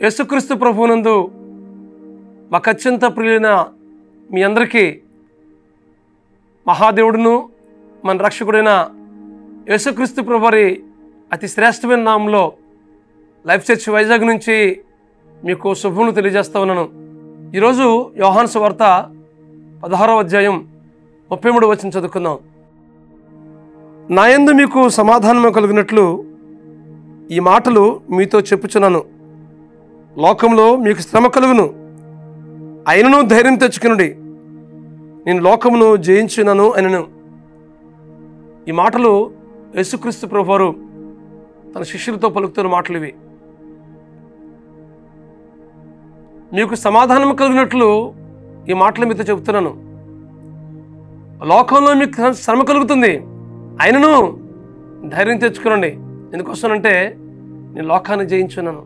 యేసుక్రీస్తు ప్రభువునందు మాకు అత్యంత ప్రియులైన మీ అందరికీ మహాదేవుడును మన రక్షకుడైన యేసుక్రీస్తు ప్రభువారి అతి శ్రేష్టమైన నామంలో లైఫ్ చర్చ్ వైజాగ్ నుంచి మీకు శుభములు తెలియజేస్తా ఉన్నాను. ఈరోజు యోహాను సువార్త 16వ అధ్యాయం 33వ వచనం చదువుకుందాం. నా యందు మీకు సమాధానము కలిగినట్లు ఈ మాటలు మీతో చెప్పుచున్నాను. లోకంలో మీకు శ్రమ కలుగును, అయినను ధైర్యం తెచ్చుకునుడి, నేను లోకమును జయించున్నాను అనెను. ఈ మాటలు యేసుక్రీస్తు ప్రభువారు తన శిష్యులతో పలుకుతున్న మాటలు ఇవి. మీకు సమాధానం కలిగినట్లు ఈ మాటలు మీతో చెబుతున్నాను. లోకంలో మీకు శ్రమ కలుగుతుంది, అయినను ధైర్యం తెచ్చుకునండి. ఎందుకోసనంటే నేను లోకాన్ని జయించున్నాను.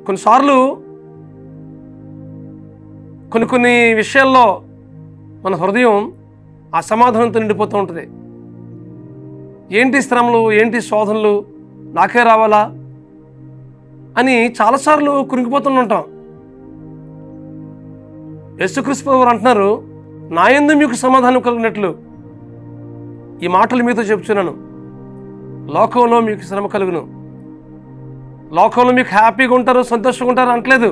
కొన్నిసార్లు కొన్ని విషయాల్లో మన హృదయం అసమాధానంతో నిండిపోతూ ఉంటుంది. ఏంటి శ్రమలు, ఏంటి శోధనలు, నాకే రావాలా అని చాలాసార్లు కురింగిపోతుంటాం. యేసుక్రీస్తు వారు అంటున్నారు, నా యందు మీకు సమాధానం కలిగినట్లు ఈ మాటలు మీతో చెప్తున్నాను. లోకంలో మీకు శ్రమ కలుగును, లోకంలో మీకు హ్యాపీగా ఉంటారు, సంతోషంగా ఉంటారు అంటలేదు.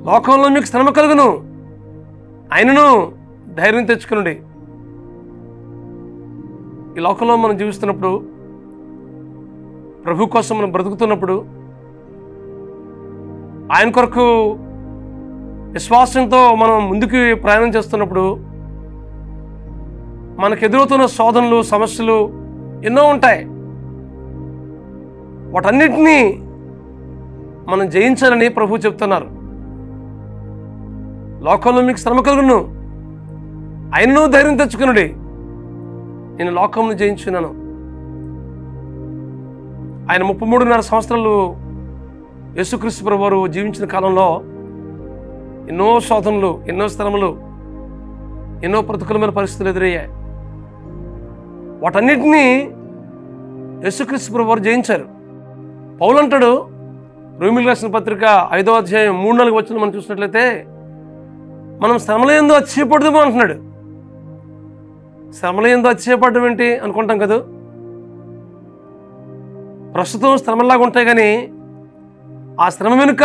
లోకంలో మీకు శ్రమ కలుగును, ఆయనను ధైర్యం తెచ్చుకునండి. ఈ లోకంలో మనం జీవిస్తున్నప్పుడు, ప్రభు కోసం మనం బ్రతుకుతున్నప్పుడు, ఆయన కొరకు విశ్వాసంతో మనం ముందుకు ప్రయాణం చేస్తున్నప్పుడు మనకు ఎదురవుతున్న శోధనలు, సమస్యలు ఎన్నో ఉంటాయి. వాటన్నిటినీ మనం జయించాలని ప్రభు చెప్తున్నారు. లోకంలో మీకు శ్రమ కలుగును, ఆయనను ధైర్యం తెచ్చుకునుడి, నేను లోకమును జయించున్నాను. ఆయన 33.5 సంవత్సరాలు యేసుక్రీస్తు ప్రభువారు జీవించిన కాలంలో ఎన్నో శోధనలు, ఎన్నో శ్రమలు, ఎన్నో ప్రతికూలమైన పరిస్థితులు ఎదురయ్యాయి. వాటన్నిటినీ యేసుక్రీస్తు ప్రభువారు జయించారు. పౌలు అంటాడు, రోమీయులకు రాసిన పత్రిక 5వ అధ్యాయం 3-4 వచనం మనం చూసినట్లయితే, మనం శ్రమలయందు అతిశయపడదాము అంటున్నాడు. శ్రమలయందు అతిశయపడడం ఏంటి అనుకుంటాం కదా. ప్రస్తుతం శ్రమలాగా ఉంటాయి, కానీ ఆ శ్రమ వెనుక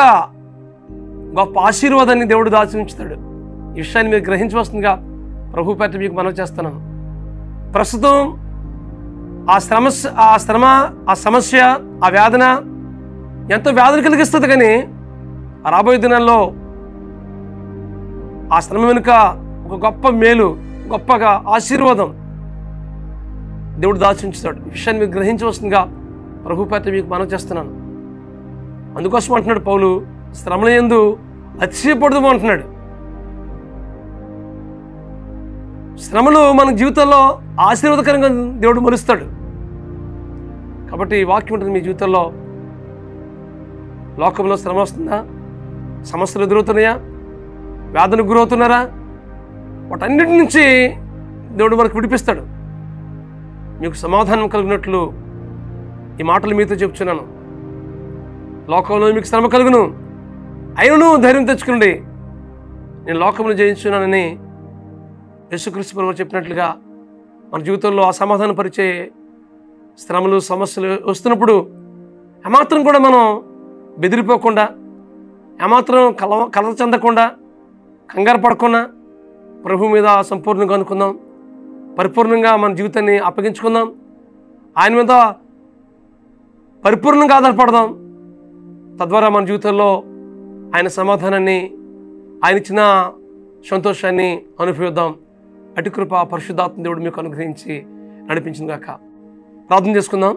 గొప్ప ఆశీర్వాదాన్ని దేవుడు దాచి ఉంచుతాడు. ఈ విషయాన్ని మీరు గ్రహించవలసిందిగా ప్రభు పేట మీకు మనవి చేస్తున్నాను. ప్రస్తుతం ఆ శ్రమ, ఆ సమస్య, ఆ వేదన ఎంతో వేదన కలిగిస్తుంది, కానీ రాబోయే దినాల్లో ఆ శ్రమ వెనుక ఒక గొప్ప మేలు, గొప్పగా ఆశీర్వాదం దేవుడు దాచి ఉంచుతాడు. ఈ విషయాన్ని మీరు గ్రహించవలసిందిగా ప్రభు పేట మీకు మనవి చేస్తున్నాను. అందుకోసం అంటున్నాడు పౌలు, శ్రమల యందు అతిశయపడదు అంటున్నాడు. శ్రమలు మన జీవితంలో ఆశీర్వాదకరంగా దేవుడు మలుస్తాడు. కాబట్టి ఈ వాక్యం ఉంటుంది, మీ జీవితంలో లోకంలో శ్రమ వస్తుందా, సమస్యలు ఎదురవుతున్నాయా, వేదనకు గురవుతున్నారా, వాటన్నిటి నుంచి దేవుడు మనకు విడిపిస్తాడు. మీకు సమాధానం కలిగినట్లు ఈ మాటలు మీతో చెప్తున్నాను. లోకంలో మీకు శ్రమ కలుగును, అయినను ధైర్యం తెచ్చుకునండి, నేను లోకమును జయించున్నానని యేసుక్రీస్తు ప్రభువు చెప్పినట్లుగా మన జీవితంలో అసమాధాన పరిచే శ్రమలు, సమస్యలు వస్తున్నప్పుడు ఏమాత్రం కూడా మనం బెదిరిపోకుండా, ఏమాత్రం కలత చెందకుండా, కంగారు పడకుండా ప్రభు మీద సంపూర్ణంగా అనుకుందాం. పరిపూర్ణంగా మన జీవితాన్ని అప్పగించుకుందాం. ఆయన మీద పరిపూర్ణంగా ఆధారపడదాం. తద్వారా మన జీవితంలో ఆయన సమాధానాన్ని, ఆయన ఇచ్చిన సంతోషాన్ని అనుభవిద్దాం. అటు కృప పరిశుద్ధాత్మ దేవుడు మీకు అనుగ్రహించి నడిపించింది గాక. ప్రార్థన చేసుకుందాం.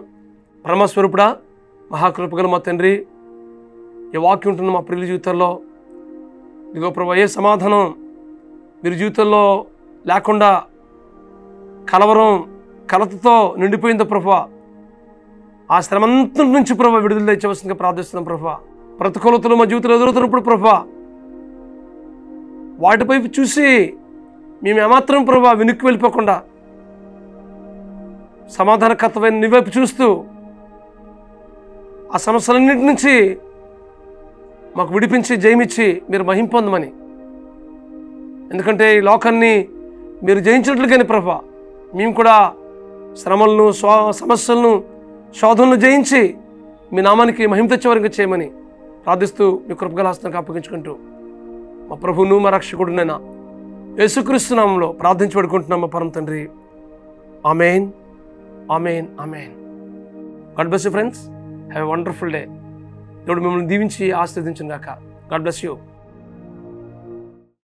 పరమస్వరూపుడా, మహాకృపగల మా తండ్రి, ఈ వాక్యం ఉంటున్న మా ప్రియుల జీవితాల్లో ఇదిగో ప్రభు, ఏ సమాధానం మీరు జీవితంలో లేకుండా కలవరం, కలతతో నిండిపోయిందో ప్రభు, ఆ శ్రమంతటి నుంచి ప్రభు విడుదల తెచ్చవలసిందిగా ప్రార్థిస్తున్నాం ప్రభు. ప్రతికూలతలు మా జీవితంలో ఎదురవుతున్నప్పుడు ప్రభు, వాటిపై చూసి మేము ఏమాత్రం ప్రభు వెనక్కి వెళ్ళిపోకుండా సమాధానకర్తమైన నీ వైపు చూస్తూ ఆ సమస్యలన్నింటి నుంచి మాకు విడిపించి జయమిచ్చి మీరు మహిమ పొందమని. ఎందుకంటే ఈ లోకాన్ని మీరు జయించినట్లుగానే ప్రభా మేము కూడా శ్రమలను సమస్యలను శోధనలు జయించి మీ నామానికి మహిమ తెచ్చేవారికి చేయమని ప్రార్థిస్తూ మీ కృపగల హస్తానికి అప్పగించుకుంటూ మా ప్రభువును మా రక్షకుడునైనా యేసుక్రీస్తు నామములో ప్రార్థించి పడుకుంటున్నాం మా పరమ తండ్రి. Amen, amen, amen. God bless you friends. Have a wonderful day. దేవుడు మిమ్మల్ని దీవించి ఆశీర్వదించును గాక. God bless you.